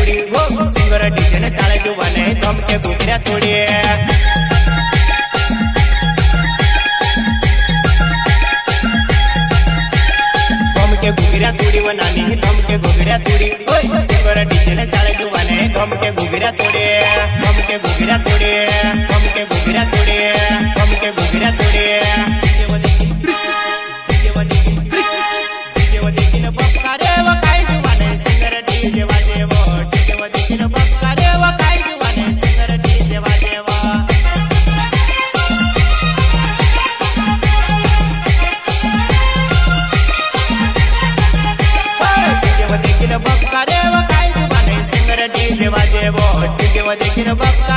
थोडी हो singer DJ ने चाळे जुवाने धमके घुगऱ्या थोडी धमके घुगऱ्या थोडी व नानी धमके घुगऱ्या थोडी ओय सिंगर डीजे ने चाळे जुवाने धमके घुगऱ्या थोडी धमके घुगऱ्या थोडी धमके घुगऱ्या थोडी धमके घुगऱ्या थोडी देखील